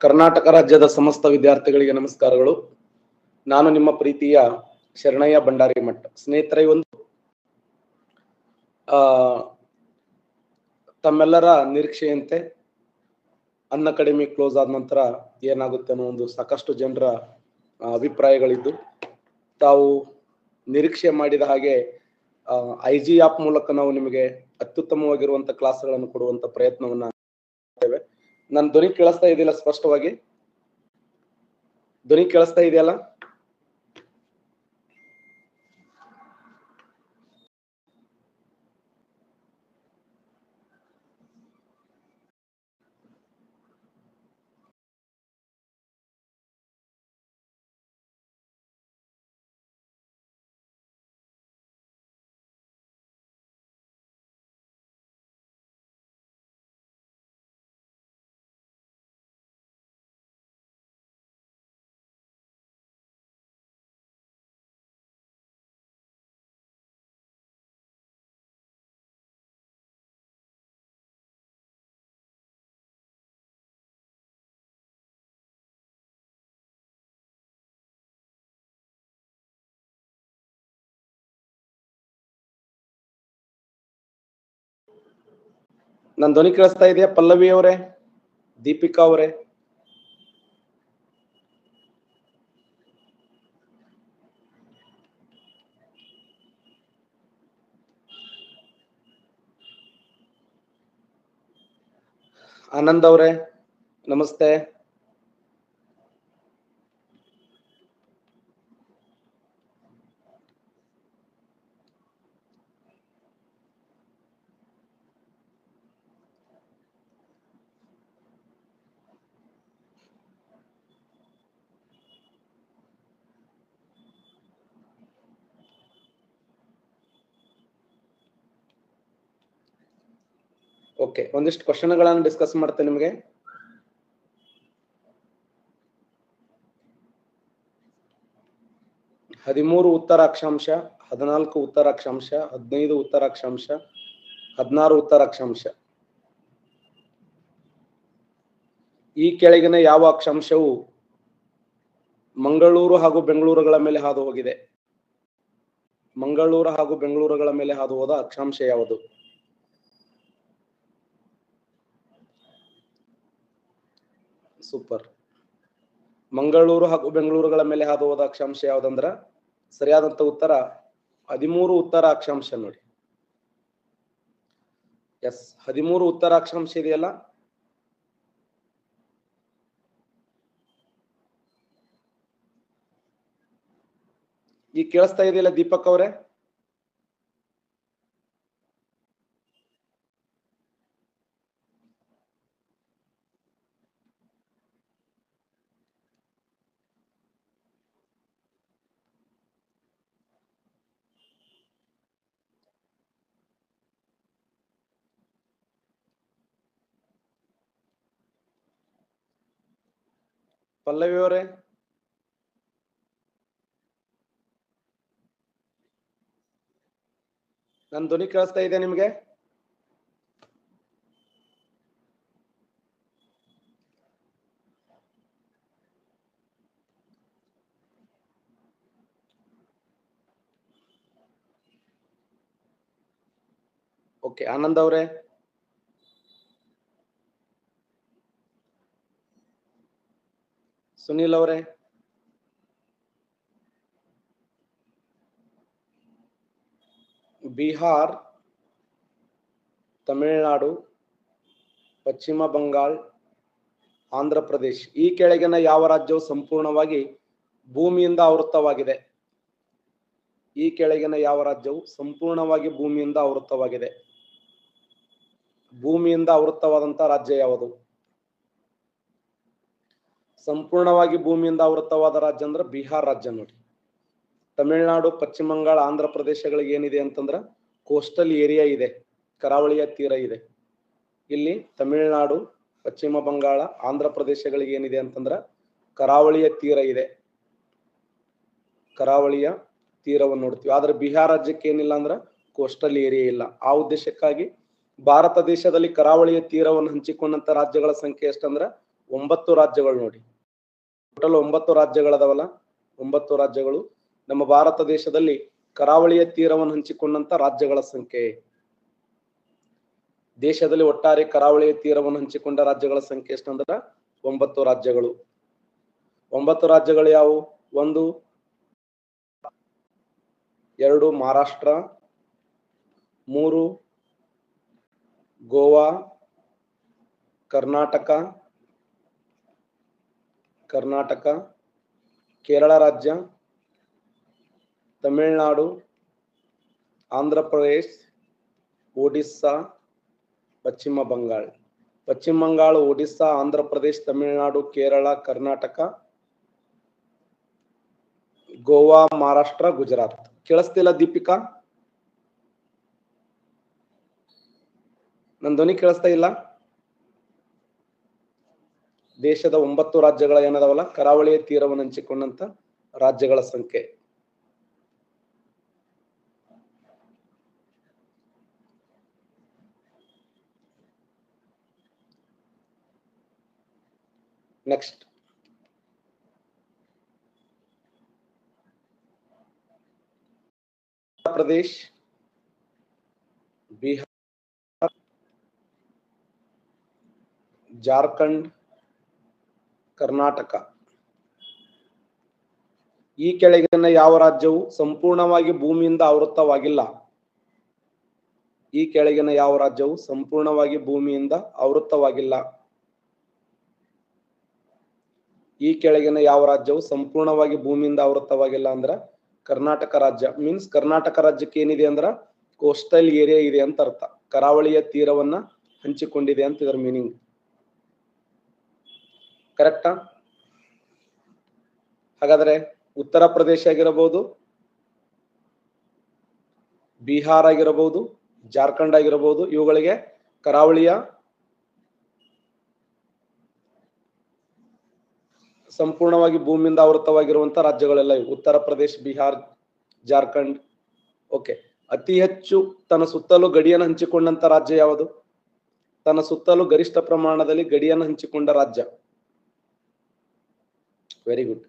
ಕರ್ನಾಟಕ ರಾಜ್ಯದ ಸಮಸ್ತ ವಿದ್ಯಾರ್ಥಿಗಳಿಗೆ ನಮಸ್ಕಾರಗಳು. ನಾನು ನಿಮ್ಮ ಪ್ರೀತಿಯ ಶರಣಯ್ಯ ಭಂಡಾರಿ ಮಠ. ಸ್ನೇಹಿತರೆ, ಒಂದು ತಮ್ಮೆಲ್ಲರ ನಿರೀಕ್ಷೆಯಂತೆ ಅನ್ ಅಕಾಡೆಮಿ ಕ್ಲೋಸ್ ಆದ ನಂತರ ಏನಾಗುತ್ತೆ ಅನ್ನೋ ಒಂದು ಸಾಕಷ್ಟು ಜನರ ಅಭಿಪ್ರಾಯಗಳಿದ್ದು, ತಾವು ನಿರೀಕ್ಷೆ ಮಾಡಿದ ಹಾಗೆ IG ಆಪ್ ಮೂಲಕ ನಾವು ನಿಮಗೆ ಅತ್ಯುತ್ತಮವಾಗಿರುವಂತಹ ಕ್ಲಾಸ್ಗಳನ್ನು ಕೊಡುವಂತ ಪ್ರಯತ್ನವನ್ನ ಮಾಡ್ತೇವೆ. ನನ್ನ ಧ್ವನಿ ಕೇಳಿಸ್ತಾ ಇದೆಯಲ್ಲ? ಸ್ಪಷ್ಟವಾಗಿ ಧ್ವನಿ ಕೇಳಿಸ್ತಾ ಇದೆಯಲ್ಲ? ನನ್ನ ಧ್ವನಿ ಕೇಳಿಸ್ತಾ ಇದೆಯಾ? ಪಲ್ಲವಿ ಅವರೇ, ದೀಪಿಕಾ ಅವರೇ, ಆನಂದ್ ಅವರೇ ನಮಸ್ತೆ. ಓಕೆ, ಒಂದಿಷ್ಟು ಕ್ವಶನ್ಗಳನ್ನು ಡಿಸ್ಕಸ್ ಮಾಡ್ತೇನೆ ನಿಮಗೆ. ಹದಿಮೂರು ಉತ್ತರ ಅಕ್ಷಾಂಶ, 14 ಉತ್ತರ ಅಕ್ಷಾಂಶ, 15 ಉತ್ತರ ಅಕ್ಷಾಂಶ, 16 ಉತ್ತರ ಅಕ್ಷಾಂಶ. ಈ ಕೆಳಗಿನ ಯಾವ ಅಕ್ಷಾಂಶವು ಮಂಗಳೂರು ಹಾಗೂ ಬೆಂಗಳೂರುಗಳ ಮೇಲೆ ಹಾದು ಹೋಗಿದೆ? ಮಂಗಳೂರು ಹಾಗೂ ಬೆಂಗಳೂರುಗಳ ಮೇಲೆ ಹಾದು ಹೋದ ಅಕ್ಷಾಂಶ ಯಾವುದು? ಸೂಪರ್. ಮಂಗಳೂರು ಹಾಗೂ ಬೆಂಗಳೂರುಗಳ ಮೇಲೆ ಹಾದು ಹೋದ ಅಕ್ಷಾಂಶ ಯಾವ್ದಂದ್ರ ಸರಿಯಾದಂತ ಉತ್ತರ 13 ಉತ್ತರ ಅಕ್ಷಾಂಶ. ನೋಡಿ, ಎಸ್, 13 ಉತ್ತರ ಅಕ್ಷಾಂಶ ಇದೆಯಲ್ಲ, ಈ ಕೇಳಿಸ್ತಾ ಇದೆಯಲ್ಲ ದೀಪಕ್ ಅವರೇ? ಪಲ್ಲವಿ ಅವರೇ, ನನ್ನ ಧ್ವನಿ ಕೇಳಿಸ್ತಾ ಇದೆ ನಿಮ್ಗೆ? ಓಕೆ, ಆನಂದ್ ಅವರೇ, ಸುನೀಲ್ ಅವರೇ, ಬಿಹಾರ್, ತಮಿಳುನಾಡು, ಪಶ್ಚಿಮ ಬಂಗಾಳ, ಆಂಧ್ರ ಪ್ರದೇಶ್ ಈ ಕೆಳಗಿನ ಯಾವ ರಾಜ್ಯವು ಸಂಪೂರ್ಣವಾಗಿ ಭೂಮಿಯಿಂದ ಆವೃತವಾಗಿದೆ? ಈ ಕೆಳಗಿನ ಯಾವ ರಾಜ್ಯವು ಸಂಪೂರ್ಣವಾಗಿ ಭೂಮಿಯಿಂದ ಆವೃತವಾಗಿದೆ? ಭೂಮಿಯಿಂದ ಆವೃತವಾದಂತ ರಾಜ್ಯ ಯಾವುದು? ಸಂಪೂರ್ಣವಾಗಿ ಭೂಮಿಯಿಂದ ಆವೃತವಾದ ರಾಜ್ಯ ಅಂದ್ರೆ ಬಿಹಾರ್ ರಾಜ್ಯ. ನೋಡಿ, ತಮಿಳುನಾಡು, ಪಶ್ಚಿಮ ಬಂಗಾಳ, ಆಂಧ್ರ ಪ್ರದೇಶಗಳಿಗೆ ಏನಿದೆ ಅಂತಂದ್ರ ಕೋಸ್ಟಲ್ ಏರಿಯಾ ಇದೆ, ಕರಾವಳಿಯ ತೀರ ಇದೆ. ಇಲ್ಲಿ ತಮಿಳುನಾಡು, ಪಶ್ಚಿಮ ಬಂಗಾಳ, ಆಂಧ್ರ ಪ್ರದೇಶಗಳಿಗೆ ಏನಿದೆ ಅಂತಂದ್ರ ಕರಾವಳಿಯ ತೀರ ಇದೆ, ಕರಾವಳಿಯ ತೀರವನ್ನು ನೋಡ್ತೀವಿ. ಆದ್ರೆ ಬಿಹಾರ ರಾಜ್ಯಕ್ಕೆ ಏನಿಲ್ಲ ಅಂದ್ರ ಕೋಸ್ಟಲ್ ಏರಿಯಾ ಇಲ್ಲ. ಆ ಉದ್ದೇಶಕ್ಕಾಗಿ ಭಾರತ ದೇಶದಲ್ಲಿ ಕರಾವಳಿಯ ತೀರವನ್ನು ಹಂಚಿಕೊಂಡಂತ ರಾಜ್ಯಗಳ ಸಂಖ್ಯೆ ಎಷ್ಟಂದ್ರ 9 ರಾಜ್ಯಗಳು ನೋಡಿ. ಟೋಟಲ್ 9 ರಾಜ್ಯಗಳದವಲ್ಲ, 9 ರಾಜ್ಯಗಳು. ನಮ್ಮ ಭಾರತ ದೇಶದಲ್ಲಿ ಕರಾವಳಿಯ ತೀರವನ್ನು ಹಂಚಿಕೊಂಡಂತ ರಾಜ್ಯಗಳ ಸಂಖ್ಯೆ. ದೇಶದಲ್ಲಿ ಒಟ್ಟಾರೆ ಕರಾವಳಿಯ ತೀರವನ್ನು ಹಂಚಿಕೊಂಡ ರಾಜ್ಯಗಳ ಸಂಖ್ಯೆ ಎಷ್ಟಂದ್ರ 9 ರಾಜ್ಯಗಳು. 9 ರಾಜ್ಯಗಳು ಯಾವುವು? 1, 2 ಮಹಾರಾಷ್ಟ್ರ, 3 ಗೋವಾ, ಕರ್ನಾಟಕ, ಕೇರಳ ರಾಜ್ಯ, ತಮಿಳುನಾಡು, ಆಂಧ್ರ ಪ್ರದೇಶ್, ಒಡಿಸ್ಸಾ, ಪಶ್ಚಿಮ ಬಂಗಾಳ, ಒಡಿಸ್ಸಾ, ಆಂಧ್ರ ಪ್ರದೇಶ್, ತಮಿಳುನಾಡು, ಕೇರಳ, ಕರ್ನಾಟಕ, ಗೋವಾ, ಮಹಾರಾಷ್ಟ್ರ, ಗುಜರಾತ್. ಕೇಳಿಸ್ತಿಲ್ಲ ದೀಪಿಕಾ? ನನ್ನ ಧ್ವನಿ ಕೇಳಿಸ್ತಾ ಇಲ್ಲ? ದೇಶದ 9 ರಾಜ್ಯಗಳ ಏನದವಲ್ಲ, ಕರಾವಳಿಯ ತೀರವನ್ನು ಹಂಚಿಕೊಂಡಂತ ರಾಜ್ಯಗಳ ಸಂಖ್ಯೆ. ನೆಕ್ಸ್ಟ್, ಪ್ರದೇಶ್, ಬಿಹಾರ, ಜಾರ್ಖಂಡ್, ಕರ್ನಾಟಕ. ಈ ಕೆಳಗಿನ ಯಾವ ರಾಜ್ಯವು ಸಂಪೂರ್ಣವಾಗಿ ಭೂಮಿಯಿಂದ ಆವೃತವಾಗಿಲ್ಲ? ಈ ಕೆಳಗಿನ ಯಾವ ರಾಜ್ಯವು ಸಂಪೂರ್ಣವಾಗಿ ಭೂಮಿಯಿಂದ ಆವೃತವಾಗಿಲ್ಲ? ಈ ಕೆಳಗಿನ ಯಾವ ರಾಜ್ಯವು ಸಂಪೂರ್ಣವಾಗಿ ಭೂಮಿಯಿಂದ ಆವೃತವಾಗಿಲ್ಲ ಅಂದ್ರ ಕರ್ನಾಟಕ ರಾಜ್ಯ. ಮೀನ್ಸ್ ಕರ್ನಾಟಕ ರಾಜ್ಯಕ್ಕೆ ಏನಿದೆ ಅಂದ್ರ ಕೋಸ್ಟಲ್ ಏರಿಯಾ ಇದೆ ಅಂತ ಅರ್ಥ. ಕರಾವಳಿಯ ತೀರವನ್ನ ಹಂಚಿಕೊಂಡಿದೆ ಅಂತ ಇದರ ಮೀನಿಂಗ್. ಕರೆಕ್ಟಾ? ಹಾಗಾದ್ರೆ ಉತ್ತರ ಪ್ರದೇಶ ಆಗಿರಬಹುದು, ಬಿಹಾರ್ ಆಗಿರಬಹುದು, ಜಾರ್ಖಂಡ್ ಆಗಿರಬಹುದು, ಇವುಗಳಿಗೆ ಕರಾವಳಿಯ ಸಂಪೂರ್ಣವಾಗಿ ಭೂಮಿಯಿಂದ ಆವೃತವಾಗಿರುವಂತಹ ರಾಜ್ಯಗಳೆಲ್ಲ ಇವು. ಉತ್ತರ ಪ್ರದೇಶ್, ಬಿಹಾರ್, ಜಾರ್ಖಂಡ್. ಓಕೆ. ಅತಿ ಹೆಚ್ಚು ತನ್ನ ಸುತ್ತಲೂ ಗಡಿಯನ್ನು ಹಂಚಿಕೊಂಡಂತ ರಾಜ್ಯ ಯಾವುದು? ತನ್ನ ಸುತ್ತಲೂ ಗರಿಷ್ಠ ಪ್ರಮಾಣದಲ್ಲಿ ಗಡಿಯನ್ನು ಹಂಚಿಕೊಂಡ ರಾಜ್ಯ. Very good.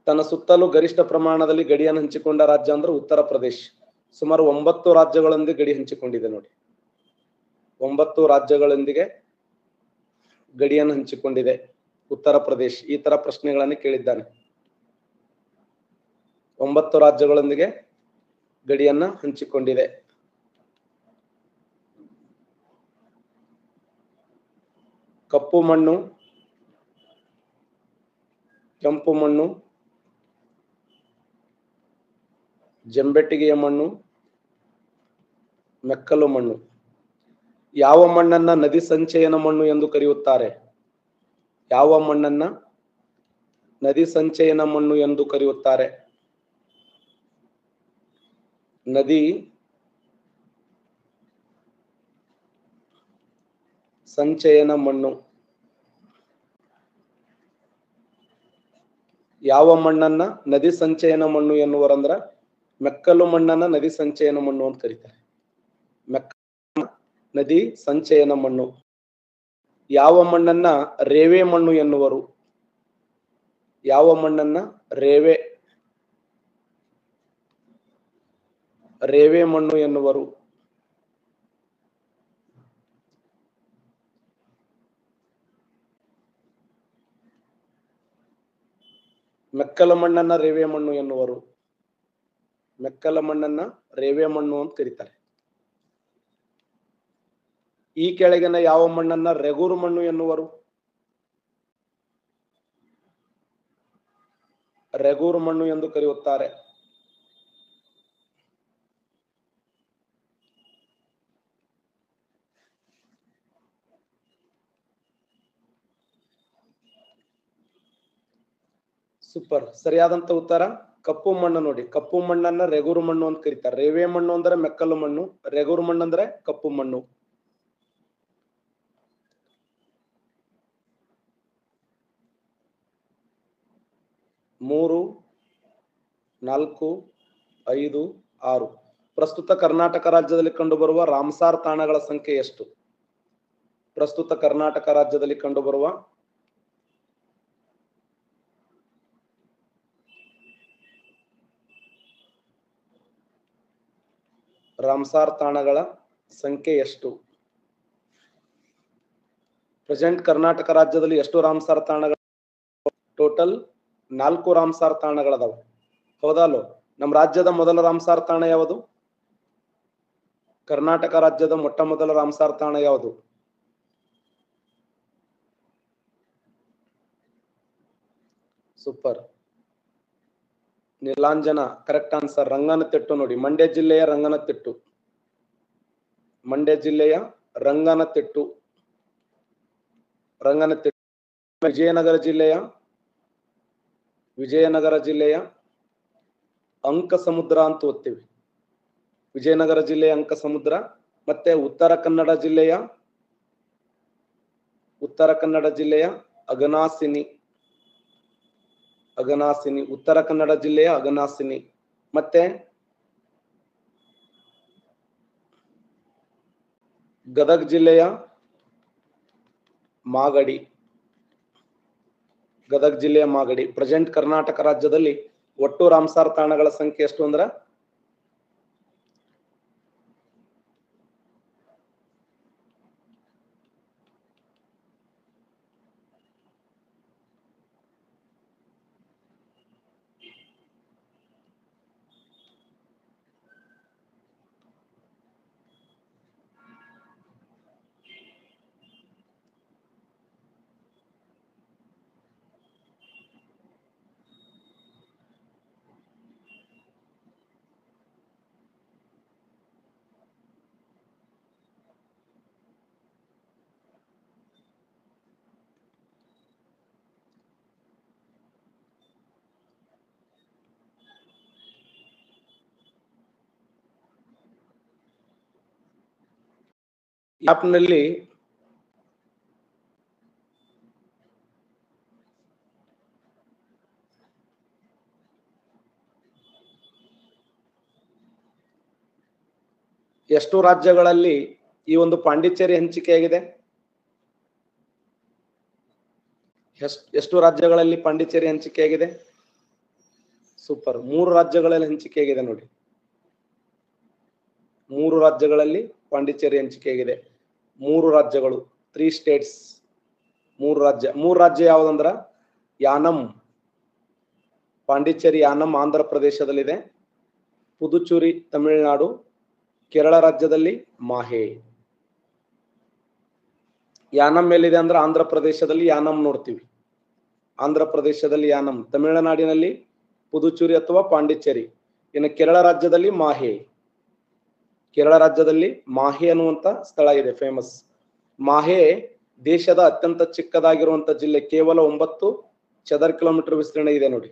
ತನ್ನ ಸುತ್ತಲೂ ಗರಿಷ್ಠ ಪ್ರಮಾಣದಲ್ಲಿ ಗಡಿಯನ್ನು ಹಂಚಿಕೊಂಡ ರಾಜ್ಯ ಅಂದ್ರೆ ಉತ್ತರ ಪ್ರದೇಶ್. ಸುಮಾರು 9 ರಾಜ್ಯಗಳೊಂದಿಗೆ ಗಡಿ ಹಂಚಿಕೊಂಡಿದೆ ನೋಡಿ. 9 ರಾಜ್ಯಗಳೊಂದಿಗೆ ಗಡಿಯನ್ನು ಹಂಚಿಕೊಂಡಿದೆ ಉತ್ತರ ಪ್ರದೇಶ್. ಈ ತರ ಪ್ರಶ್ನೆಗಳನ್ನು ಕೇಳಿದ್ದಾನೆ. 9 ರಾಜ್ಯಗಳೊಂದಿಗೆ ಗಡಿಯನ್ನ ಹಂಚಿಕೊಂಡಿದೆ. ಕಪ್ಪು ಮಣ್ಣು, ಕೆಂಪು ಮಣ್ಣು, ಜಂಬೆಟ್ಟಿಗೆಯ ಮಣ್ಣು, ಮೆಕ್ಕಲು ಮಣ್ಣು. ಯಾವ ಮಣ್ಣನ್ನ ನದಿ ಸಂಚಯನ ಮಣ್ಣು ಎಂದು ಕರೆಯುತ್ತಾರೆ? ಯಾವ ಮಣ್ಣನ್ನ ನದಿ ಸಂಚಯನ ಮಣ್ಣು ಎಂದು ಕರೆಯುತ್ತಾರೆ? ನದಿ ಸಂಚಯನ ಮಣ್ಣು. ಯಾವ ಮಣ್ಣನ್ನ ನದಿ ಸಂಚಯನ ಮಣ್ಣು ಎನ್ನುವರಂದ್ರ ಮೆಕ್ಕಲು ಮಣ್ಣನ್ನ ನದಿ ಸಂಚಯನ ಮಣ್ಣು ಅಂತ ಕರೀತಾರೆ. ಮೆಕ್ಕಲು ನದಿ ಸಂಚಯನ ಮಣ್ಣು. ಯಾವ ಮಣ್ಣನ್ನ ರೇವೆ ಮಣ್ಣು ಎನ್ನುವರು? ಯಾವ ಮಣ್ಣನ್ನ ರೇವೆ ಮಣ್ಣು ಎನ್ನುವರು? ಮೆಕ್ಕಲ ಮಣ್ಣನ್ನ ರೇವೆ ಮಣ್ಣು ಎನ್ನುವರು. ಮೆಕ್ಕಲ ಮಣ್ಣನ್ನ ರೇವೆ ಮಣ್ಣು ಅಂತ ಕರೀತಾರೆ. ಈ ಕೆಳಗಿನ ಯಾವ ಮಣ್ಣನ್ನ ರೆಗೂರು ಮಣ್ಣು ಎನ್ನುವರು? ರೆಗೂರು ಮಣ್ಣು ಎಂದು ಕರೆಯುತ್ತಾರೆ. ಸೂಪರ್. ಸರಿಯಾದಂತ ಉತ್ತರ ಕಪ್ಪು ಮಣ್ಣು ನೋಡಿ. ಕಪ್ಪು ಮಣ್ಣನ್ನ ರೆಗೂರು ಮಣ್ಣು ಅಂತ ಕರೀತಾರೆ. ರೇವೆ ಮಣ್ಣು ಅಂದ್ರೆ ಮೆಕ್ಕಲು ಮಣ್ಣು, ರೆಗೂರು ಮಣ್ಣು ಅಂದ್ರೆ ಕಪ್ಪು ಮಣ್ಣು. ಮೂರು, 4, 5, 6. ಪ್ರಸ್ತುತ ಕರ್ನಾಟಕ ರಾಜ್ಯದಲ್ಲಿ ಕಂಡುಬರುವ ರಾಮ್ಸಾರ್ ತಾಣಗಳ ಸಂಖ್ಯೆ ಎಷ್ಟು? ಪ್ರಸ್ತುತ ಕರ್ನಾಟಕ ರಾಜ್ಯದಲ್ಲಿ ಕಂಡುಬರುವ ರಾಮ್ಸಾರ್ ತಾಣಗಳ ಸಂಖ್ಯೆ ಎಷ್ಟು? ಪ್ರೆಸೆಂಟ್ ಕರ್ನಾಟಕ ರಾಜ್ಯದಲ್ಲಿ ಎಷ್ಟು ರಾಮ್ಸಾರ್ ತಾಣಗಳು? ಟೋಟಲ್ 4 ರಾಮ್ಸಾರ್ ತಾಣಗಳದಾವ. ಹೌದಲ್ಲೋ? ನಮ್ಮ ರಾಜ್ಯದ ಮೊದಲ ರಾಮ್ಸಾರ್ ತಾಣ ಯಾವುದು? ಕರ್ನಾಟಕ ರಾಜ್ಯದ ಮೊಟ್ಟ ಮೊದಲ ರಾಮ್ಸಾರ್ ತಾಣ ಯಾವುದು? Super. Neelanjana correct answer. Ranganathittu ನೋಡಿ, ಮಂಡ್ಯ ಜಿಲ್ಲೆಯ ರಂಗನತಿಟ್ಟು. ಮಂಡ್ಯ ಜಿಲ್ಲೆಯ ರಂಗನತಿಟ್ಟು. ವಿಜಯನಗರ ಜಿಲ್ಲೆಯ ಅಂಕ ಸಮುದ್ರ ಅಂತ ಓದ್ತೀವಿ. ವಿಜಯನಗರ ಜಿಲ್ಲೆಯ ಅಂಕ ಸಮುದ್ರ. ಮತ್ತೆ ಉತ್ತರ ಕನ್ನಡ ಜಿಲ್ಲೆಯ ಅಗನಾಸಿನಿ. ಉತ್ತರ ಕನ್ನಡ ಜಿಲ್ಲೆಯ ಅಗನಾಸಿನಿ. ಮತ್ತೆ ಗದಗ ಜಿಲ್ಲೆಯ ಮಾಗಡಿ. ಪ್ರೆಸೆಂಟ್ ಕರ್ನಾಟಕ ರಾಜ್ಯದಲ್ಲಿ ಒಟ್ಟು ರಾಮ್ಸಾರ್ ತಾಣಗಳ ಸಂಖ್ಯೆ ಎಷ್ಟು ಅಂದ್ರ ಆಪ್ನಲ್ಲಿ ಎಷ್ಟು ರಾಜ್ಯಗಳಲ್ಲಿ ಈ ಒಂದು ಪಾಂಡಿಚೇರಿ ಹಂಚಿಕೆಯಾಗಿದೆ? ಎಷ್ಟು ರಾಜ್ಯಗಳಲ್ಲಿ ಪಾಂಡಿಚೇರಿ ಹಂಚಿಕೆಯಾಗಿದೆ? ಸೂಪರ್. 3 ರಾಜ್ಯಗಳಲ್ಲಿ ಹಂಚಿಕೆಯಾಗಿದೆ ನೋಡಿ. 3 ರಾಜ್ಯಗಳಲ್ಲಿ ಪಾಂಡಿಚೇರಿ ಹಂಚಿಕೆಯಾಗಿದೆ. 3 ರಾಜ್ಯಗಳು, 3 ಸ್ಟೇಟ್ಸ್. 3 ರಾಜ್ಯ ಯಾವ್ದಂದ್ರ ಯಾನಂ, ಪಾಂಡಿಚೇರಿ ಯಾನಂ ಆಂಧ್ರ ಪ್ರದೇಶದಲ್ಲಿದೆ. ಪುದುಚೇರಿ ತಮಿಳುನಾಡು. ಕೇರಳ ರಾಜ್ಯದಲ್ಲಿ ಮಾಹೆ. ಯಾನಂ ಎಲ್ಲಿದೆ ಅಂದ್ರೆ ಆಂಧ್ರ ಪ್ರದೇಶದಲ್ಲಿ ಯಾನಂ ನೋಡ್ತೀವಿ. ಆಂಧ್ರ ಪ್ರದೇಶದಲ್ಲಿ ಯಾನಂ, ತಮಿಳುನಾಡಿನಲ್ಲಿ ಪುದುಚೇರಿ ಅಥವಾ ಪಾಂಡಿಚೇರಿ. ಇನ್ನು ಕೇರಳ ರಾಜ್ಯದಲ್ಲಿ ಮಾಹೆ. ಅನ್ನುವಂತ ಸ್ಥಳ ಇದೆ, ಫೇಮಸ್. ಮಾಹೆ ದೇಶದ ಅತ್ಯಂತ ಚಿಕ್ಕದಾಗಿರುವಂತ ಜಿಲ್ಲೆ. ಕೇವಲ 9 ಚದರ ಕಿಲೋಮೀಟರ್ ವಿಸ್ತೀರ್ಣ ಇದೆ ನೋಡಿ.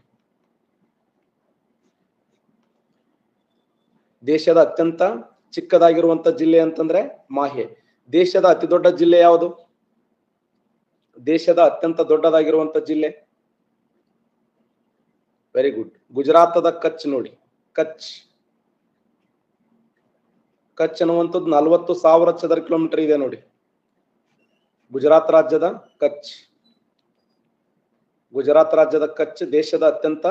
ದೇಶದ ಅತ್ಯಂತ ಚಿಕ್ಕದಾಗಿರುವಂತ ಜಿಲ್ಲೆ ಅಂತಂದ್ರೆ ಮಾಹೆ. ದೇಶದ ಅತಿ ದೊಡ್ಡ ಜಿಲ್ಲೆ ಯಾವುದು? ದೇಶದ ಅತ್ಯಂತ ದೊಡ್ಡದಾಗಿರುವಂತ ಜಿಲ್ಲೆ, ವೆರಿ ಗುಡ್, ಗುಜರಾತದ ಕಚ್ ನೋಡಿ. ಕಚ್ ಅನ್ನುವಂಥದ್ದು 40,000 ಚದರ ಕಿಲೋಮೀಟರ್ ಇದೆ ನೋಡಿ. ಗುಜರಾತ್ ರಾಜ್ಯದ ಕಚ್ ದೇಶದ ಅತ್ಯಂತ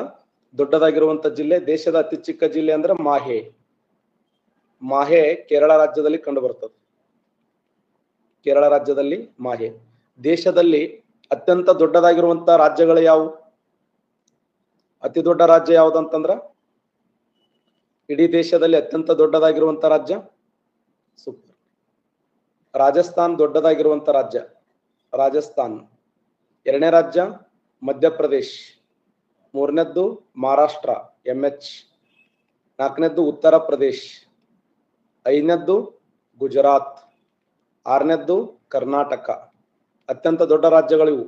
ದೊಡ್ಡದಾಗಿರುವಂತ ಜಿಲ್ಲೆ. ದೇಶದ ಅತಿ ಚಿಕ್ಕ ಜಿಲ್ಲೆ ಅಂದ್ರೆ ಮಾಹೆ ಕೇರಳ ರಾಜ್ಯದಲ್ಲಿ ಕಂಡು ಬರ್ತದೆ. ಮಾಹೆ. ದೇಶದಲ್ಲಿ ಅತ್ಯಂತ ದೊಡ್ಡದಾಗಿರುವಂತ ರಾಜ್ಯಗಳು ಯಾವುವು? ಅತಿ ದೊಡ್ಡ ರಾಜ್ಯ ಯಾವ್ದಂತಂದ್ರ ಇಡೀ ದೇಶದಲ್ಲಿ ಅತ್ಯಂತ ದೊಡ್ಡದಾಗಿರುವಂತ ರಾಜ್ಯ ಸೂಪರ್, ರಾಜಸ್ಥಾನ್ ದೊಡ್ಡದಾಗಿರುವಂತ ರಾಜ್ಯ ರಾಜಸ್ಥಾನ್. 2ನೇ ರಾಜ್ಯ ಮಧ್ಯಪ್ರದೇಶ್. 3ನೇದ್ದು ಮಹಾರಾಷ್ಟ್ರ MH. 4ನೇದ್ದು ಉತ್ತರ ಪ್ರದೇಶ್. 5ನೇದ್ದು ಗುಜರಾತ್. 6ನೇದ್ದು ಕರ್ನಾಟಕ. ಅತ್ಯಂತ ದೊಡ್ಡ ರಾಜ್ಯಗಳು ಇವು.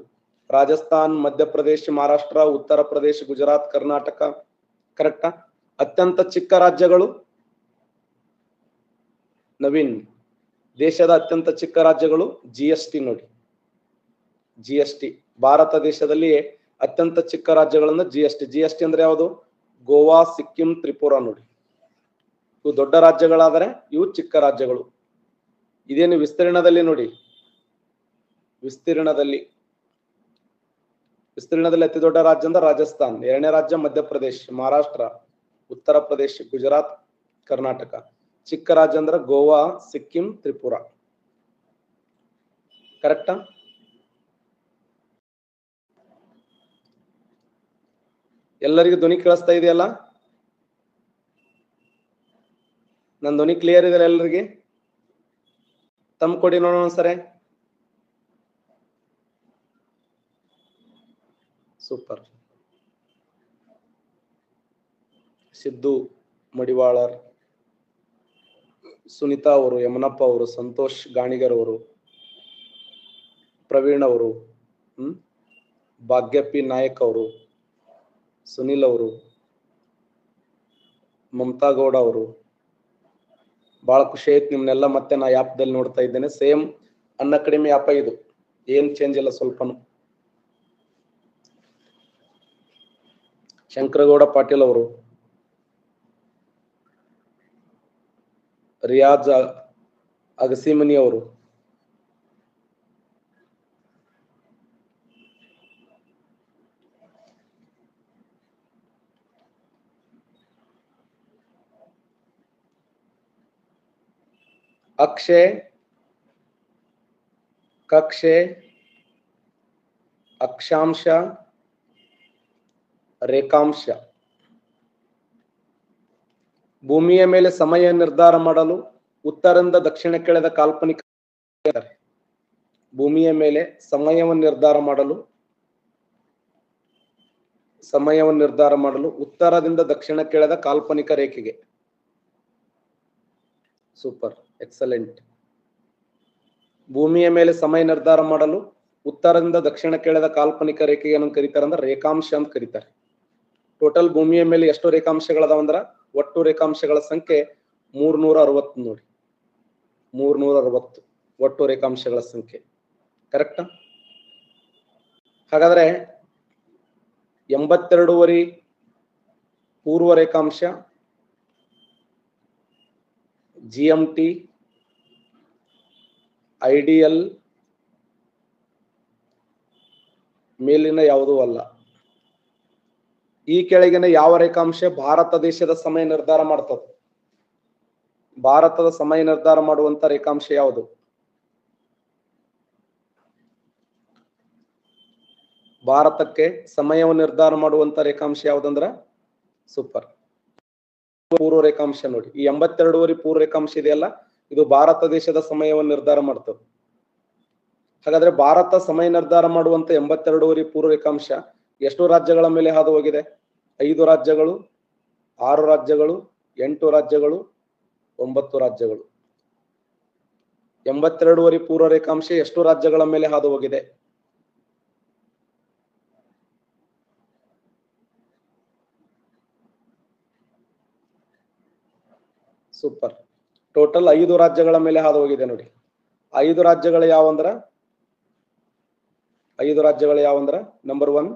ರಾಜಸ್ಥಾನ್, ಮಧ್ಯಪ್ರದೇಶ್, ಮಹಾರಾಷ್ಟ್ರ, ಉತ್ತರ ಪ್ರದೇಶ್, ಗುಜರಾತ್, ಕರ್ನಾಟಕ. ಕರೆಕ್ಟಾ? ಅತ್ಯಂತ ಚಿಕ್ಕ ರಾಜ್ಯಗಳು ನವೀನ್. ದೇಶದ ಅತ್ಯಂತ ಚಿಕ್ಕ ರಾಜ್ಯಗಳು GST ನೋಡಿ. ಭಾರತ ದೇಶದಲ್ಲಿ ಅತ್ಯಂತ ಚಿಕ್ಕ ರಾಜ್ಯಗಳನ್ನ GST ಅಂದ್ರೆ ಯಾವುದು? ಗೋವಾ, ಸಿಕ್ಕಿಂ, ತ್ರಿಪುರಾ ನೋಡಿ. ಇವು ದೊಡ್ಡ ರಾಜ್ಯಗಳಾದರೆ ಇವು ಚಿಕ್ಕ ರಾಜ್ಯಗಳು. ಇದೇನು ವಿಸ್ತೀರ್ಣದಲ್ಲಿ ನೋಡಿ. ವಿಸ್ತೀರ್ಣದಲ್ಲಿ ಅತಿ ದೊಡ್ಡ ರಾಜ್ಯ ಅಂದ್ರೆ ರಾಜಸ್ಥಾನ್. 2ನೇ ರಾಜ್ಯ ಮಧ್ಯಪ್ರದೇಶ್, ಮಹಾರಾಷ್ಟ್ರ, ಉತ್ತರ ಪ್ರದೇಶ್, ಗುಜರಾತ್, ಕರ್ನಾಟಕ. ಚಿಕ್ಕ ರಾಜ್ಯ ಅಂದ್ರೆ ಗೋವಾ, ಸಿಕ್ಕಿಂ, ತ್ರಿಪುರ. ಕರೆಕ್ಟಾ? ಎಲ್ಲರಿಗೂ ಧ್ವನಿ ಕೇಳಿಸ್ತಾ ಇದೆಯಲ್ಲ? ನನ್ನ ಧ್ವನಿ ಕ್ಲಿಯರ್ ಇದೆ ಎಲ್ಲರಿಗೆ? ತಮ್ಮ ಕೊಡಿ ನೋಡೋಣ ಸರಿ. ಸೂಪರ್. ಸಿದ್ದು ಮಡಿವಾಳರ್, ಸುನಿತಾ ಅವರು, ಯಮನಪ್ಪ ಅವರು, ಸಂತೋಷ್ ಗಾಣಿಗರ್ ಅವರು, ಪ್ರವೀಣ್ ಅವರು, ಭಾಗ್ಯಪಿ ನಾಯಕ್ ಅವರು, ಸುನಿಲ್ ಅವರು, ಮಮತಾ ಗೌಡ ಅವರು. ಬಹಳ ಖುಷಿ ಆಯ್ತು ನಿಮ್ನೆಲ್ಲ ಮತ್ತೆ ನಾ ಆ್ಯಪ್ದಲ್ಲಿ ನೋಡ್ತಾ ಇದ್ದೇನೆ. ಸೇಮ್ ಅನ್ಅಕಾಡೆಮಿ ಆ್ಯಪ್ ಇದು, ಏನ್ ಚೇಂಜ್ ಇಲ್ಲ ಸ್ವಲ್ಪನು. ಶಂಕರಗೌಡ ಪಾಟೀಲ್ ಅವರು, ರಿಯಾಜ್ ಅಗಸಿಮನಿ ಅವರು, ಅಕ್ಷಯ್, ಕಕ್ಷೆ, ಅಕ್ಷಾಂಶ, ರೇಖಾಂಶ. ಭೂಮಿಯ ಮೇಲೆ ಸಮಯ ನಿರ್ಧಾರ ಮಾಡಲು ಉತ್ತರದಿಂದ ದಕ್ಷಿಣಕ್ಕೆಳೆದ ಕಾಲ್ಪನಿಕ. ಭೂಮಿಯ ಮೇಲೆ ಸಮಯವನ್ನು ನಿರ್ಧಾರ ಮಾಡಲು ಉತ್ತರದಿಂದ ದಕ್ಷಿಣಕ್ಕೆಳೆದ ಕಾಲ್ಪನಿಕ ರೇಖೆಗೆ. Super, excellent. ಭೂಮಿಯ ಮೇಲೆ ಸಮಯ ನಿರ್ಧಾರ ಮಾಡಲು ಉತ್ತರದಿಂದ ದಕ್ಷಿಣಕ್ಕೆಳೆದ ಕಾಲ್ಪನಿಕ ರೇಖೆಗೆ ಏನಂತ ಕರೀತಾರೆ ಅಂದ್ರೆ ರೇಖಾಂಶ ಅಂತ ಕರೀತಾರೆ. ಟೋಟಲ್ ಭೂಮಿಯ ಮೇಲೆ ಎಷ್ಟು ರೇಖಾಂಶಗಳದಾವಂದ್ರ ಒಟ್ಟು ರೇಖಾಂಶಗಳ ಸಂಖ್ಯೆ 360 ನೋಡಿ. 360 ಒಟ್ಟು ರೇಖಾಂಶಗಳ ಸಂಖ್ಯೆ. ಕರೆಕ್ಟಾ? ಹಾಗಾದ್ರೆ 82 ಪೂರ್ವ ರೇಖಾಂಶ, GMT, ಐಡಿಯಲ್ ಮೇಲಿನ ಯಾವುದೂ ಅಲ್ಲ. ಈ ಕೆಳಗಿನ ಯಾವ ರೇಖಾಂಶ ಭಾರತ ದೇಶದ ಸಮಯ ನಿರ್ಧಾರ ಮಾಡ್ತದೆ? ಭಾರತದ ಸಮಯ ನಿರ್ಧಾರ ಮಾಡುವಂತ ರೇಖಾಂಶ ಯಾವುದು? ಭಾರತಕ್ಕೆ ಸಮಯವನ್ನು ನಿರ್ಧಾರ ಮಾಡುವಂತ ರೇಖಾಂಶ ಯಾವುದಂದ್ರ ಸೂಪರ್, ಪೂರ್ವ ರೇಖಾಂಶ ನೋಡಿ. ಈ 82 ಪೂರ್ವ ರೇಖಾಂಶ ಇದೆಯಲ್ಲ, ಇದು ಭಾರತ ದೇಶದ ಸಮಯವನ್ನು ನಿರ್ಧಾರ ಮಾಡ್ತದೆ. ಹಾಗಾದ್ರೆ ಭಾರತ ಸಮಯ ನಿರ್ಧಾರ ಮಾಡುವಂತ 82 ಪೂರ್ವ ರೇಖಾಂಶ ಎಷ್ಟು ರಾಜ್ಯಗಳ ಮೇಲೆ ಹಾದು ಹೋಗಿದೆ? 5 ರಾಜ್ಯಗಳು, 6 ರಾಜ್ಯಗಳು, 8 ರಾಜ್ಯಗಳು, 9 ರಾಜ್ಯಗಳು. 82 ಪೂರ್ವ ರೇಖಾಂಶ ಎಷ್ಟು ರಾಜ್ಯಗಳ ಮೇಲೆ ಹಾದು ಹೋಗಿದೆ? ಸೂಪರ್. ಟೋಟಲ್ 5 ರಾಜ್ಯಗಳ ಮೇಲೆ ಹಾದು ಹೋಗಿದೆ ನೋಡಿ. 5 ರಾಜ್ಯಗಳು ಯಾವಂದ್ರ ನಂಬರ್ 1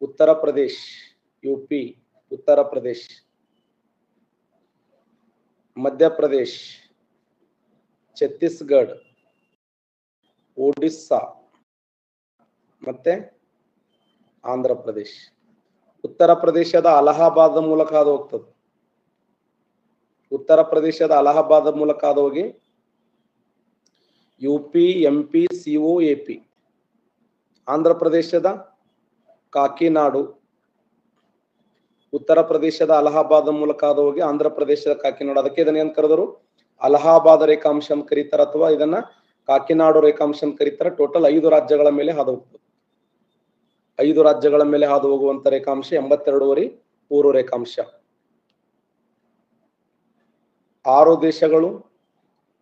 ಉತ್ತರ ಪ್ರದೇಶ್, UP, ಉತ್ತರ ಪ್ರದೇಶ್, ಮಧ್ಯಪ್ರದೇಶ್, ಛತ್ತೀಸ್ಗಢ, ಒಡಿಸ್ಸಾ ಮತ್ತೆ ಆಂಧ್ರ ಪ್ರದೇಶ್. ಉತ್ತರ ಪ್ರದೇಶದ ಅಲಹಾಬಾದ್ ಮೂಲಕ ಹಾದು ಹೋಗ್ತದೆ. ಉತ್ತರ ಪ್ರದೇಶದ ಅಲಹಾಬಾದ್ ಮೂಲಕ ಹಾದು ಹೋಗಿ UP, MP, CO, AP. Andhra ಪ್ರದೇಶದ ಕಾಕಿನಾಡು, ಉತ್ತರ ಪ್ರದೇಶದ ಅಲಹಾಬಾದ್ ಮೂಲಕ ಹಾದು ಹೋಗಿ ಆಂಧ್ರ ಪ್ರದೇಶದ ಕಾಕಿನಾಡು. ಅದಕ್ಕೆ ಇದನ್ನ ಏನ್ ಕರೆದರು? ಅಲಹಾಬಾದ್ ರೇಖಾಂಶ ಅಂತ ಕರೀತಾರ, ಅಥವಾ ಇದನ್ನ ಕಾಕಿನಾಡು ರೇಖಾಂಶ ಅಂತ ಕರೀತಾರ. ಟೋಟಲ್ 5 ರಾಜ್ಯಗಳ ಮೇಲೆ ಹಾದು ಹೋಗ್ತದೆ. 5 ರಾಜ್ಯಗಳ ಮೇಲೆ ಹಾದು ಹೋಗುವಂತ ರೇಖಾಂಶ 82 ಪೂರ್ವ ರೇಖಾಂಶ. 6 ದೇಶಗಳು,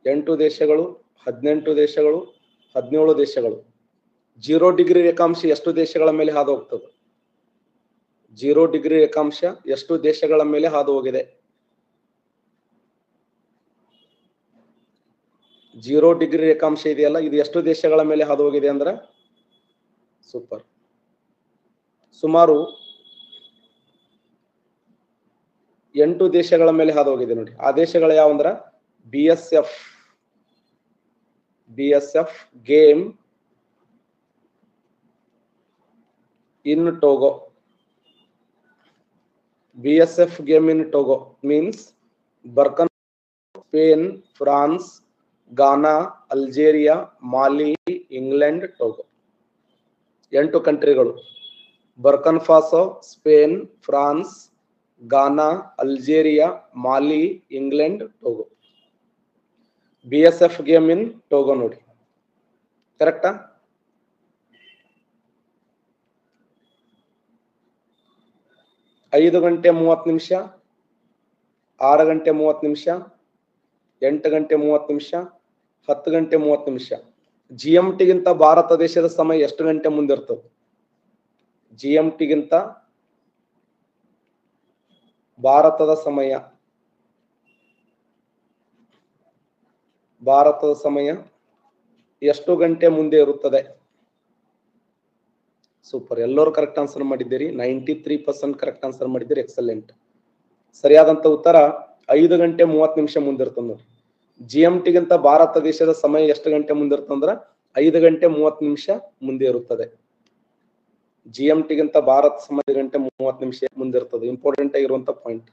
8 ದೇಶಗಳು, 18 ದೇಶಗಳು, 17 ದೇಶಗಳು. 0 ಡಿಗ್ರಿ ರೇಖಾಂಶ ಎಷ್ಟು ದೇಶಗಳ ಮೇಲೆ ಹಾದು ಹೋಗ್ತದೆ? 0 ಡಿಗ್ರಿ ರೇಖಾಂಶ ಎಷ್ಟು ದೇಶಗಳ ಮೇಲೆ ಹಾದು ಹೋಗಿದೆ? 0 ಡಿಗ್ರಿ ರೇಖಾಂಶ ಇದೆಯಲ್ಲ, ಇದು ಎಷ್ಟು ದೇಶಗಳ ಮೇಲೆ ಹಾದು ಹೋಗಿದೆ ಅಂದ್ರೆ ಸೂಪರ್, ಸುಮಾರು 8 ದೇಶಗಳ ಮೇಲೆ ಹಾದು ಹೋಗಿದೆ ನೋಡಿ. ಆ ದೇಶಗಳು ಯಾವಂದ್ರ BSF game in Togo. BSF game in Togo means Burkina Spain, France, Ghana, Algeria, Mali, England, Togo. 8 ಕಂಟ್ರಿಗಳು. Burkina Faso, Spain, France, Ghana, Algeria, Mali, England, Togo. BSF game in Togo ನೋಡಿ. ಕರೆಕ್ಟಾ? ಐದು ಗಂಟೆ 30 ನಿಮಿಷ, 6 ಗಂಟೆ 30 ನಿಮಿಷ, 8 ಗಂಟೆ 30 ನಿಮಿಷ, 10 ಗಂಟೆ 30 ನಿಮಿಷ. GMT ಗಿಂತ ಭಾರತ ದೇಶದ ಸಮಯ ಎಷ್ಟು ಗಂಟೆ ಮುಂದಿರ್ತದೆ? GMT ಗಿಂತ ಭಾರತದ ಸಮಯ ಎಷ್ಟು ಗಂಟೆ ಮುಂದೆ ಇರುತ್ತದೆ? ಸೂಪರ್, ಎಲ್ಲರೂ ಕರೆಕ್ಟ್ ಆನ್ಸರ್ ಮಾಡಿದ್ದೀರಿ. 93% ಕರೆಕ್ಟ್ ಆನ್ಸರ್ ಮಾಡಿದ್ದೀರಿ. ಎಕ್ಸಲೆಂಟ್. ಸರಿಯಾದಂತ ಉತ್ತರ 5 ಗಂಟೆ 30 ನಿಮಿಷ ಮುಂದಿರ್ತದೆ ನೋಡಿ. GMT ಗಿಂತ ಭಾರತ ದೇಶದ ಸಮಯ ಎಷ್ಟು ಗಂಟೆ ಮುಂದಿರ್ತಂದ್ರ 5 ಗಂಟೆ 30 ನಿಮಿಷ ಮುಂದೆ ಇರುತ್ತದೆ. GMT ಗಿಂತ ಭಾರತ ಸಮಯ 5 ಗಂಟೆ 30 ನಿಮಿಷ ಮುಂದಿರ್ತದೆ. ಇಂಪಾರ್ಟೆಂಟ್ ಆಗಿರುವಂತ ಪಾಯಿಂಟ್.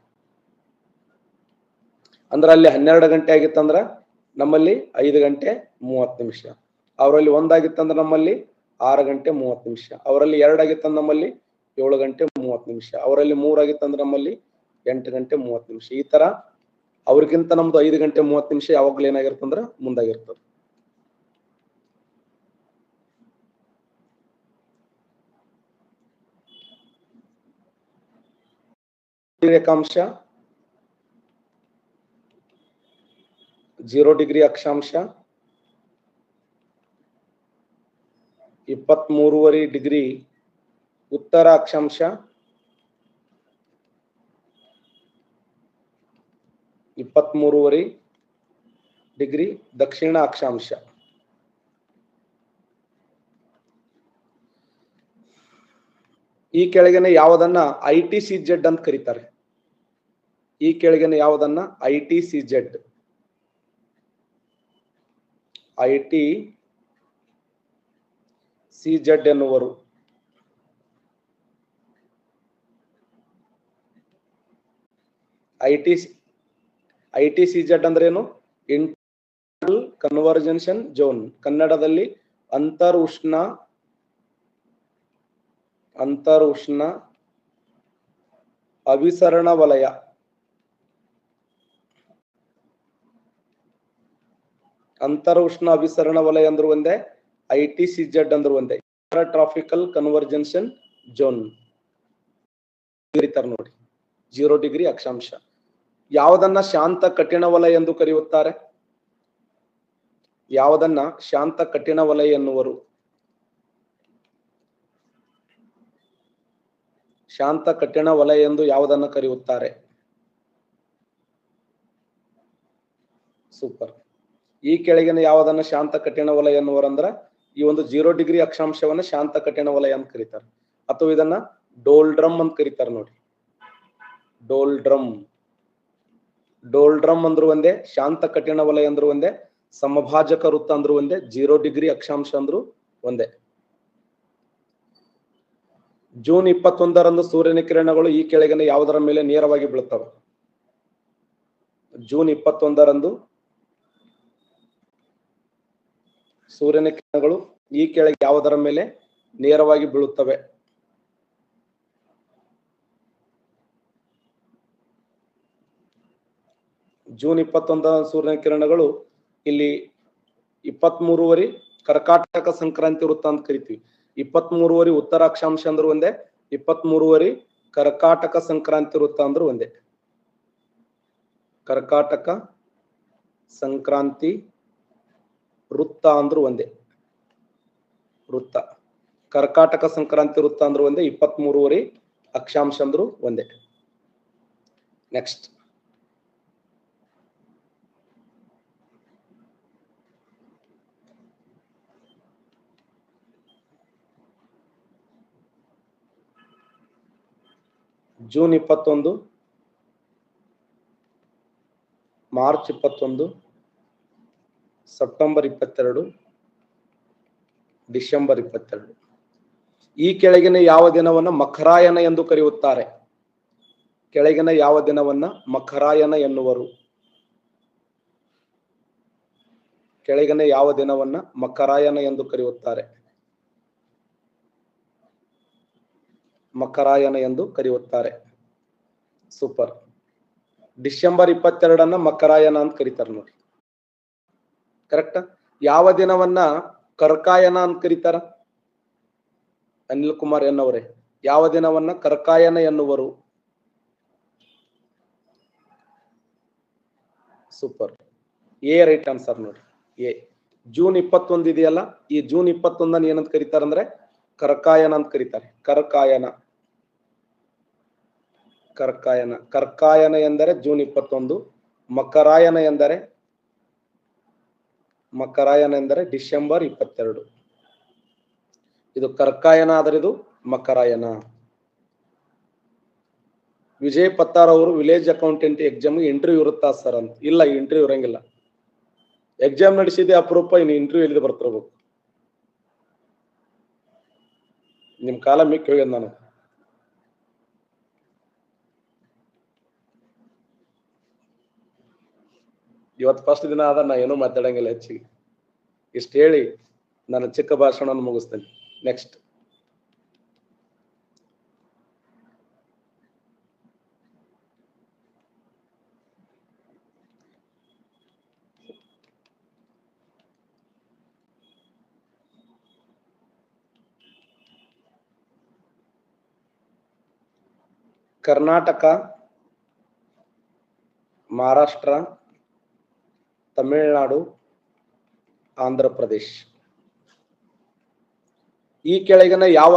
ಅಂದ್ರೆ ಅಲ್ಲಿ 12 ಗಂಟೆ ಆಗಿತ್ತಂದ್ರ ನಮ್ಮಲ್ಲಿ 5 ಗಂಟೆ 30 ನಿಮಿಷ. ಅವರಲ್ಲಿ 1 ಆಗಿತ್ತಂದ್ರೆ ನಮ್ಮಲ್ಲಿ 6 ಗಂಟೆ 30 ನಿಮಿಷ. ಅವರಲ್ಲಿ 2 ಆಗಿತ್ತಂದ್ರೆ ನಮ್ಮಲ್ಲಿ 7 ಗಂಟೆ 30 ನಿಮಿಷ. ಅವರಲ್ಲಿ 3 ಆಗಿತ್ತಂದ್ರೆ ನಮ್ಮಲ್ಲಿ 8 ಗಂಟೆ 30 ನಿಮಿಷ. ಈ ತರ ಅವ್ರಿಗಿಂತ ನಮ್ದು 5 ಗಂಟೆ 30 ನಿಮಿಷ ಯಾವಾಗ್ಲೂ ಏನಾಗಿರ್ತಂದ್ರ ಮುಂದಾಗಿರ್ತದೆ. ರೇಖಾಂಶ 0 ಡಿಗ್ರಿ ಅಕ್ಷಾಂಶ 23.5 ಡಿಗ್ರಿ ಉತ್ತರ ಅಕ್ಷಾಂಶ 23.5 ಡಿಗ್ರಿ ದಕ್ಷಿಣ ಅಕ್ಷಾಂಶ. ಈ ಕೆಳಗಿನ ಯಾವುದನ್ನ ITCZ ಅಂತ ಕರೀತಾರೆ? ಈ ಕೆಳಗಿನ ಯಾವುದನ್ನ ITCZ ಎನ್ನುವರು? ITCZ ಅಂದ್ರೆ ಏನು? Internal convergence zone. ಕನ್ನಡದಲ್ಲಿ ಅಂತರ್ ಉಷ್ಣ ಅಭಿಸರಣ ವಲಯ. ಅಂತರ ಉಷ್ಣ ಅಭಿಸರಣ ವಲಯ ಅಂದ್ರು ಒಂದೇ, ITCZ ಅಂದ್ರು ಒಂದೇ. ಟ್ರಾಫಿಕಲ್ ಕನ್ವರ್ಜೆನ್ಷನ್ ಝೋನ್ ಕರೀತಾರೆ ನೋಡಿ. 0 ಡಿಗ್ರಿ ಅಕ್ಷಾಂಶ. ಯಾವುದನ್ನ ಶಾಂತ ಕಠಿಣ ವಲಯ ಎಂದು ಕರೆಯುತ್ತಾರೆ? ಯಾವುದನ್ನ ಶಾಂತ ಕಠಿಣ ವಲಯ ಎನ್ನುವರು? ಶಾಂತ ಕಠಿಣ ವಲಯ ಎಂದು ಯಾವುದನ್ನು ಕರೆಯುತ್ತಾರೆ? ಸೂಪರ್. ಈ ಕೆಳಗಿನ ಯಾವುದನ್ನ ಶಾಂತ ಕಠಿಣ ವಲಯ ಎನ್ನುವರಂದ್ರ ಈ ಒಂದು 0 ಡಿಗ್ರಿ ಅಕ್ಷಾಂಶವನ್ನ ಶಾಂತ ಕಠಿಣ ವಲಯ ಅಂತ ಕರೀತಾರೆ. ಅಥವಾ ಇದನ್ನ ಡೋಲ್ಡ್ರಮ್ ಅಂತ ಕರೀತಾರೆ ನೋಡಿ. ಡೋಲ್ಡ್ರಮ್ ಅಂದ್ರು ಒಂದೇ, ಶಾಂತ ಕಠಿಣ ವಲಯ ಅಂದ್ರು ಒಂದೇ, ಸಮಭಾಜಕ ವೃತ್ತ ಅಂದ್ರು ಒಂದೇ, 0 ಡಿಗ್ರಿ ಅಕ್ಷಾಂಶ ಅಂದ್ರು ಒಂದೇ. ಜೂನ್ 21ರಂದು ಸೂರ್ಯನ ಕಿರಣಗಳು ಈ ಕೆಳಗಿನ ಯಾವುದರ ಮೇಲೆ ನೇರವಾಗಿ ಬೀಳುತ್ತವೆ? ಜೂನ್ 21ರಂದು ಸೂರ್ಯನ ಕಿರಣಗಳು ಈ ಕೆಳಗೆ ಯಾವುದರ ಮೇಲೆ ನೇರವಾಗಿ ಬೀಳುತ್ತವೆ? ಜೂನ್ 21 ಸೂರ್ಯನ ಕಿರಣಗಳು ಇಲ್ಲಿ 23.5 ಕರ್ಕಾಟಕ ಸಂಕ್ರಾಂತಿ ವೃತ್ತ ಅಂತ ಕರಿತೀವಿ. 23.5 ಉತ್ತರ ಅಕ್ಷಾಂಶ ಅಂದ್ರು ಒಂದೇ, 23.5 ಕರ್ಕಾಟಕ ಸಂಕ್ರಾಂತಿ ವೃತ್ತ ಅಂದ್ರು ಒಂದೇ. ಕರ್ಕಾಟಕ ಸಂಕ್ರಾಂತಿ ವೃತ್ತ ಅಂದ್ರು ಒಂದೇ. ವೃತ್ತ ಕರ್ಕಾಟಕ ಸಂಕ್ರಾಂತಿ ವೃತ್ತ ಅಂದ್ರು ಒಂದೇ, 23.5 ಅಕ್ಷಾಂಶ ಅಂದ್ರು ಒಂದೇ. Next June 21, March 21, September 22, December 22. ಈ ಕೆಳಗಿನ ಯಾವ ದಿನವನ್ನ ಮಖರಾಯನ ಎಂದು ಕರೆಯುತ್ತಾರೆ? ಕೆಳಗಿನ ಯಾವ ದಿನವನ್ನ ಮಖರಾಯನ ಎನ್ನುವರು? ಕೆಳಗಿನ ಯಾವ ದಿನವನ್ನ ಮಕರಾಯನ ಎಂದು ಕರೆಯುತ್ತಾರೆ? ಮಕರಾಯನ ಎಂದು ಕರೆಯುತ್ತಾರೆ. ಸೂಪರ್. ಡಿಸೆಂಬರ್ 22 ಮಕರಾಯನ ಅಂತ ಕರೀತಾರೆ ನೋಡಿ. ಕರೆಕ್ಟ್. ಯಾವ ದಿನವನ್ನ ಕರ್ಕಾಯನ ಅಂತ ಕರೀತಾರ? ಅನಿಲ್ ಕುಮಾರ್ ಎನ್ನವರೇ, ಯಾವ ದಿನವನ್ನ ಕರ್ಕಾಯನ ಎನ್ನುವರು? ಸೂಪರ್. ಎ ರೈಟ್ ಆನ್ಸರ್ ನೋಡಿ. ಎ. ಜೂನ್ 21 ಇದೆಯಲ್ಲ, ಈ ಜೂನ್ 21 ಏನಂತ ಕರೀತಾರಂದ್ರೆ ಕರ್ಕಾಯನ ಅಂತ ಕರೀತಾರೆ. ಕರ್ಕಾಯನ. ಕರ್ಕಾಯನ. ಕರ್ಕಾಯನ ಎಂದರೆ ಜೂನ್ 21. ಮಕರಾಯನ ಎಂದರೆ ಡಿಸೆಂಬರ್ 22. ಇದು ಕರ್ಕಾಯನ ಆದರೆ ಇದು ಮಕರಾಯನ. ವಿಜಯ್ ಪತ್ತಾರ್ ಅವರು ವಿಲೇಜ್ ಅಕೌಂಟೆಂಟ್ ಎಕ್ಸಾಮ್ ಇಂಟರ್ವ್ಯೂ ಇರುತ್ತಾ ಸರ್ ಅಂತ? ಇಲ್ಲ, ಇಂಟರ್ವ್ಯೂ ಇರಂಗಿಲ್ಲ. ಎಕ್ಸಾಮ್ ನಡೆಸಿದೆ ಅಪರೂಪ, ಇನ್ನು ಇಂಟರ್ವ್ಯೂ ಎಲ್ಲಿದೆ ಬರ್ತಿರ್ಬೇಕು. ನಿಮ್ ಕಾಲ ಮಿಕ್ಕಿ ಹೋಗ್ಯದ. ನಾನು ಇವತ್ತು ಫಸ್ಟ್ ದಿನ ಆದ, ನಾ ಏನೂ ಮಾತಾಡಂಗಿಲ್ಲ ಹೆಚ್ಚಿಗೆ. ಇಷ್ಟು ಹೇಳಿ ನನ್ನ ಚಿಕ್ಕ ಭಾಷಣವನ್ನು ಮುಗಿಸ್ತೇನೆ. ನೆಕ್ಸ್ಟ್. ಕರ್ನಾಟಕ, ಮಹಾರಾಷ್ಟ್ರ, ತಮಿಳುನಾಡು, ಆಂಧ್ರ ಪ್ರದೇಶ್. ಈ ಕೆಳಗಿನ ಯಾವ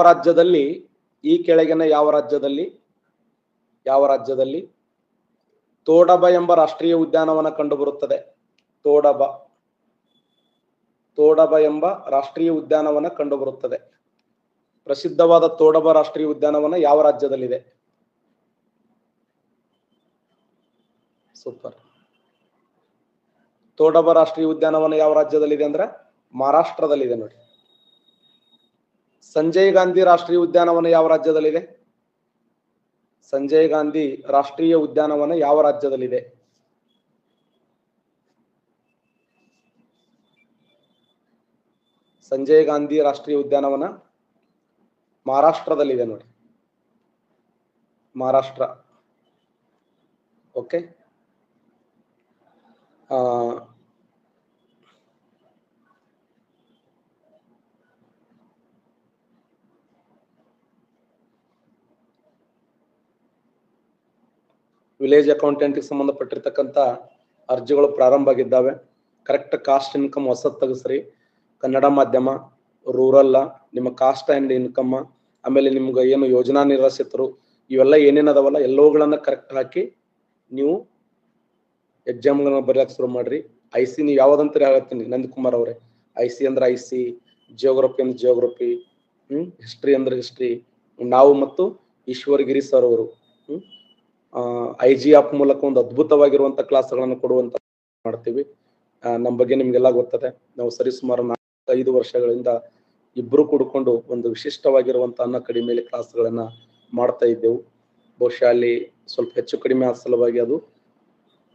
ರಾಜ್ಯದಲ್ಲಿ ತೋಡಬ ಎಂಬ ರಾಷ್ಟ್ರೀಯ ಉದ್ಯಾನವನ ಕಂಡುಬರುತ್ತದೆ? ತೋಡಬ ಎಂಬ ರಾಷ್ಟ್ರೀಯ ಉದ್ಯಾನವನ ಕಂಡುಬರುತ್ತದೆ. ಪ್ರಸಿದ್ಧವಾದ ತೋಡಬ ರಾಷ್ಟ್ರೀಯ ಉದ್ಯಾನವನ ಯಾವ ರಾಜ್ಯದಲ್ಲಿದೆ? ಸೂಪರ್. ತೋಡಬ ರಾಷ್ಟ್ರೀಯ ಉದ್ಯಾನವನ ಯಾವ ರಾಜ್ಯದಲ್ಲಿದೆ ಅಂದ್ರೆ ಮಹಾರಾಷ್ಟ್ರದಲ್ಲಿದೆ ನೋಡಿ. ಸಂಜಯ್ ಗಾಂಧಿ ರಾಷ್ಟ್ರೀಯ ಉದ್ಯಾನವನ ಯಾವ ರಾಜ್ಯದಲ್ಲಿದೆ? ಸಂಜಯ್ ಗಾಂಧಿ ರಾಷ್ಟ್ರೀಯ ಉದ್ಯಾನವನ ಯಾವ ರಾಜ್ಯದಲ್ಲಿದೆ? ಸಂಜಯ್ ಗಾಂಧಿ ರಾಷ್ಟ್ರೀಯ ಉದ್ಯಾನವನ ಮಹಾರಾಷ್ಟ್ರದಲ್ಲಿದೆ ನೋಡಿ. ಮಹಾರಾಷ್ಟ್ರ. ಓಕೆ. ವಿಲೇಜ್ ಅಕೌಂಟೆಂಟ್ಗೆ ಸಂಬಂಧಪಟ್ಟಿರ್ತಕ್ಕಂಥ ಅರ್ಜಿಗಳು ಪ್ರಾರಂಭ ಆಗಿದ್ದಾವೆ. ಕರೆಕ್ಟ್ ಕಾಸ್ಟ್ ಇನ್ಕಮ್ ಹೊಸದ್ ತೆಗೆಸ್ರಿ. ಕನ್ನಡ ಮಾಧ್ಯಮ, ರೂರಲ್, ನಿಮ್ಮ ಕಾಸ್ಟ್ ಅಂಡ್ ಇನ್ಕಮ್, ಆಮೇಲೆ ನಿಮ್ಗೆ ಏನು ಯೋಜನಾ ನಿರಾಶ್ರಿತರು, ಇವೆಲ್ಲ ಏನೇನದವಲ್ಲ ಎಲ್ಲವುಗಳನ್ನ ಕರೆಕ್ಟ್ ಹಾಕಿ ನೀವು ಎಕ್ಸಾಮ್ಗಳನ್ನ ಬರೆಯಕ್ಕೆ ಶುರು ಮಾಡ್ರಿ. IC ನೀವು ಯಾವ್ದಂತ ಹೇಳ್ತೀನಿ ನಂದಕುಮಾರ್ ಅವರೇ. IC ಅಂದ್ರೆ IC, ಜಿಯೋಗ್ರಫಿ ಅಂದ್ರೆ ಜಿಯೋಗ್ರಫಿ, ಹಿಸ್ಟ್ರಿ ಅಂದ್ರೆ ಹಿಸ್ಟ್ರಿ. ನಾವು ಮತ್ತು ಈಶ್ವರಗಿರಿ ಸರ್ ಅವರು IG ಆಪ್ ಮೂಲಕ ಒಂದು ಅದ್ಭುತವಾಗಿರುವಂತ ಕ್ಲಾಸ್ಗಳನ್ನು ಕೊಡುವಂತ ಮಾಡ್ತೀವಿ. ನಮ್ಮ ಬಗ್ಗೆ ನಿಮ್ಗೆಲ್ಲ ಗೊತ್ತದೆ. ನಾವು ಸರಿಸುಮಾರು 4-5 ವರ್ಷಗಳಿಂದ ಇಬ್ರು ಕೂಡ್ಕೊಂಡು ಒಂದು ವಿಶಿಷ್ಟವಾಗಿರುವಂತ ಅನ್ಅಕಾಡೆಮಿಯಲ್ಲಿ ಕ್ಲಾಸ್ಗಳನ್ನ ಮಾಡ್ತಾ ಇದ್ದೆವು. ಬಹುಶಃ ಅಲ್ಲಿ ಸ್ವಲ್ಪ ಹೆಚ್ಚು ಕಡಿಮೆ ಆದ ಸಲುವಾಗಿ ಅದು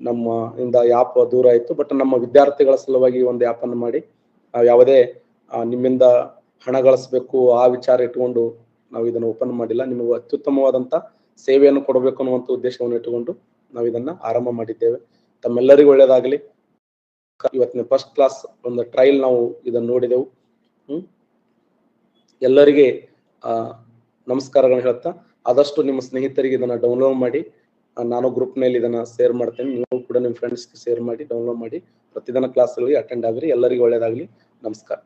ನಮ್ಮ ಇಂದ ಆ್ಯಪ್ ದೂರ ಆಯಿತು. ಬಟ್ ನಮ್ಮ ವಿದ್ಯಾರ್ಥಿಗಳ ಸಲುವಾಗಿ ಒಂದು ಆ್ಯಪ್ ಅನ್ನು ಮಾಡಿ ಯಾವುದೇ ನಿಮ್ಮಿಂದ ಹಣ ಗಳಿಸಬೇಕು ಆ ವಿಚಾರ ಇಟ್ಟುಕೊಂಡು ನಾವು ಇದನ್ನು ಓಪನ್ ಮಾಡಿಲ್ಲ. ನಿಮಗೆ ಅತ್ಯುತ್ತಮವಾದಂತ ಸೇವೆಯನ್ನು ಕೊಡಬೇಕು ಅನ್ನುವಂಥ ಉದ್ದೇಶವನ್ನು ಇಟ್ಟುಕೊಂಡು ನಾವು ಇದನ್ನ ಆರಂಭ ಮಾಡಿದ್ದೇವೆ. ತಮ್ಮೆಲ್ಲರಿಗೂ ಒಳ್ಳೆಯದಾಗಲಿ. ಇವತ್ತಿನ ಫಸ್ಟ್ ಕ್ಲಾಸ್ ಒಂದು ಟ್ರಯಲ್ ನಾವು ಇದನ್ನು ನೋಡಿದೆವು. ಎಲ್ಲರಿಗೆ ನಮಸ್ಕಾರಗಳನ್ನು ಹೇಳ್ತಾ ಆದಷ್ಟು ನಿಮ್ಮ ಸ್ನೇಹಿತರಿಗೆ ಇದನ್ನ ಡೌನ್ಲೋಡ್ ಮಾಡಿ. ನಾನು ಗ್ರೂಪ್ನಲ್ಲಿ ಇದನ್ನ ಶೇರ್ ಮಾಡ್ತೇನೆ. ನೀವು ಕೂಡ ನಿಮ್ಮ ಫ್ರೆಂಡ್ಸ್ಗೆ ಶೇರ್ ಮಾಡಿ, ಡೌನ್ಲೋಡ್ ಮಾಡಿ ಪ್ರತಿದಿನ ಕ್ಲಾಸ್ಗಳಿಗೆ ಅಟೆಂಡ್ ಆಗ್ರಿ. ಎಲ್ಲರಿಗೂ ಒಳ್ಳೆಯದಾಗಲಿ. ನಮಸ್ಕಾರ.